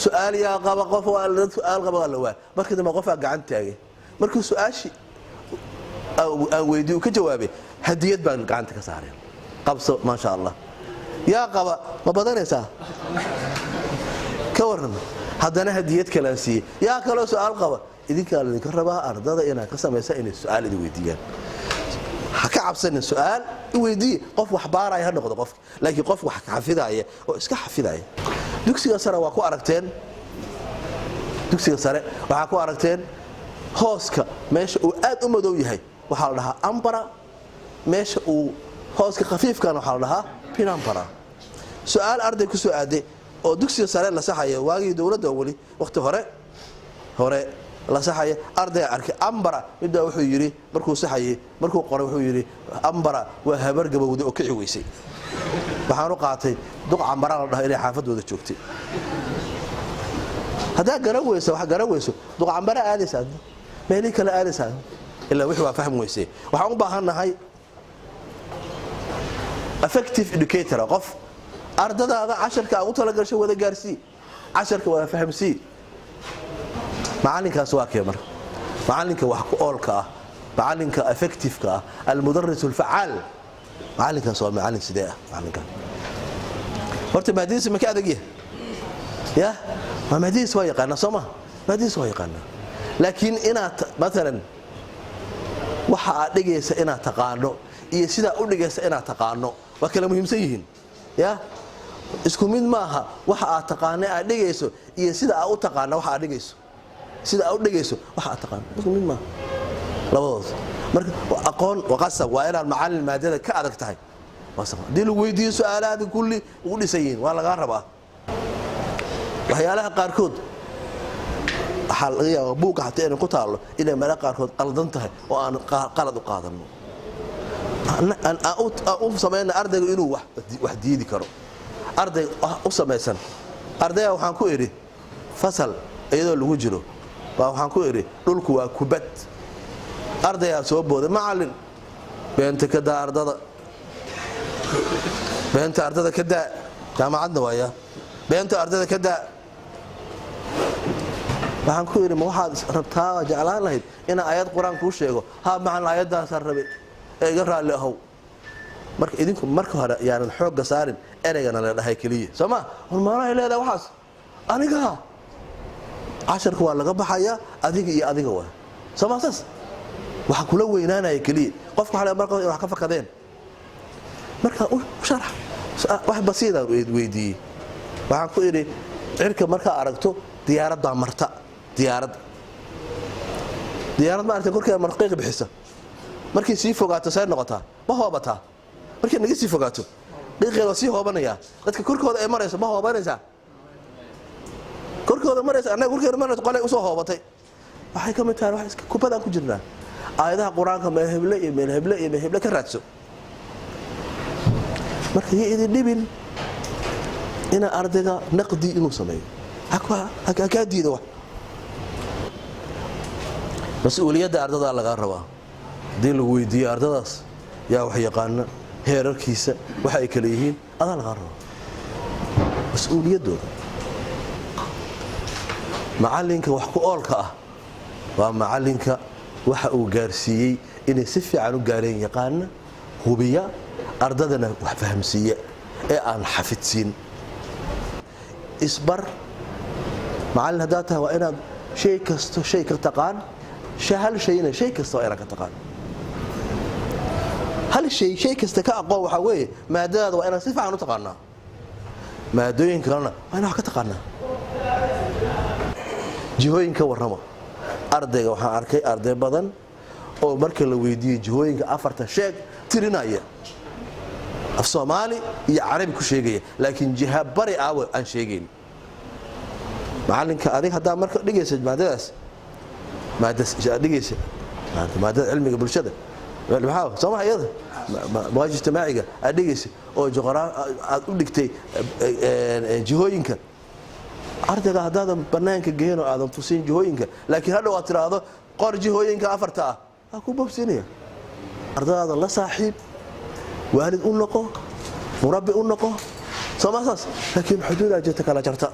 su'aal yaa qaba qof waa la su'aal qaba la waa markii dama qof gacan taagay markii su'aashi aan weydiyo ka jawaabay hadiyad baan gacanta ka saaray qabso ma sha Allah yaa qaba ma badanaysa ka waran haddana hadiyad kala siiyay yaa kala su'aal qaba idinka la rabaa ardada inay ka sameeyaan inay su'aal idin weydiiyaan haka cabsan su'aal weydii qof wax baaray ha noqdo qof laakiin qof wax ka xafidaaya oo iska xafidaaya dugsiga sare waa ku aragteen dugsiga sare waxa ku aragteen hooska meesha uu aad u madow yahay waxa la dhahaa ambara meesha uu hooska khafiifkan waxa la dhahaa pinampara su'aal arday ku soo aaday oo dugsiga sare la saxayo waagii dawladda wali waqti hore la saxayo arday arkay ambara midda wuxuu yiri markuu saxayay markuu qoray wuxuu yiri ambara waa habar gabowday oo kici weysay waxaan u qaatay duq ambara la dhahay inay xaafadooda joogtay hadaa garaweyso wax garaweyso duq ambara aadaysaa meelii kala aadaysaa illa wixii waa faham weysay waxaan u baahanahay effective educator qof ardadaada 10ka ugu tala gashay wada gaarsii 10ka waa fahamsii macalinkaas waa keemar macalinka wax ku oolka ah macalinka effective ka ah almudarris alfaal macalinkaas waa macalin sidee ah macalinka horta maadiis ma ka adag ya ma maadiis waa yaqaan soma maadiis waa yaqaan laakiin inaad mesela waxa aad dhigaysa inaad taqaano iyo sida u dhigaysa inaad taqaano waa kala muhiimsan yihiin ya isku mid maaha waxa aad taqaano aad dhigayso iyo sida aad u taqaano waxa aad dhigayso sida aad u dhigayso waxa aad taqaano isku mid maaha labadood marka aqoon waqasab waa inaad macallin maadada ka adag tahay wasaq dii lagu weydiiyo su'aalaad kulli ugu dhisayin waa laga rabaa waxyaalaha qaarkood waxa laga yaabaa buuqa xataa inay ku taalo inay meel qaarkood qaldan tahay oo aan qalad u qaadano aan u sameeyna ardayga inuu wax diidi karo arday u sameeysan ardayga waxaan ku iri fasal iyadoo lagu jiro waxaan ku iri dhulku waa kubad ardayga soo booday macallin beenta ka daa ardada beenta ardada ka daa jaamacadna waaya beenta ardada ka daa waxaan ku iri ma waxaad rabtaa jeclaan lahayd in aayad quraan ku sheego ha macna aayadaas rabay ee iga raali ahow marka idinku marka hore yaanan xoog saarin ereygan la dhahay kaliya sama hormaanahay leedahay waxaas aniga 10 waa laga baxaya adiga iyo adiga waa sama saas waxa kula weynaanaya kaliya qofka waxa marka wax ka fakadeen marka u sharax wax basiid ah weydii waxaan ku iri cirka marka aragto diyaaradda marta diyaarad ma aragtay korkeeda marqiiq bixisa markii si fogaato say noqotaa ma hoobata markii naga si fogaato dhiiqeeda si hoobanaya dadka korkooda ay marayso ma hoobanaysa korkooda maraysa anaga korkeeda marayso qolay u soo hoobatay waxay ka mid tahay wax iska kubadaan ku jirnaa aayadaha quraanka ma heble ka raadso markii idin dhibin ina ardayga naqdi inuu sameeyo ka diido wax mas'uuliyadda ardada laga rabaa dii lagu weydiiyo ardadaas yaa wax yaqaan heerarkiisa waxa ay kala yihiin adaa laga rabaa mas'uuliyadooda macalinka wax ku oolka ah waa macalinka waxa uu gaarsiiyay inay si fiican u gaareen yaqaan hubiya ardadana wax fahamsiiya ee aan xafidsiin isbar macallin hadaa tahay waa inaad shay ka taqaan hal shayna shay kasta waa inaad ka taqaan hal shay kasta ka aqoon waxa weeye maadada waa inaad si fiican u taqaanaa maadooyin kalena waa inaad ka taqaanaa jihooyinka warrama ardayga waxaan arkay arday badan oo marka la weydiiyay jihooyinka afarta sheeg tirinaya af Soomaali iyo Carabi ku sheegaya laakiin jiha bari aan sheegayn macalinka adiga hadaa marka dhigaysa maadadaas dhigaysa maadada cilmiga bulshada maxaa Soomaaliyada mawaajib ijtimaaciga dhigaysa oo aad u dhigtay jihooyinka ardayga hadaa banaanka geeno aadan tusin jihooyinka laakiin hadda waad tiraahdo qor jihooyinka afarta ah ku bobsinaya ardayda la saaxiib waalid u noqo murabbi u noqo Soomaasaas laakiin xuduuda jirta kala jarta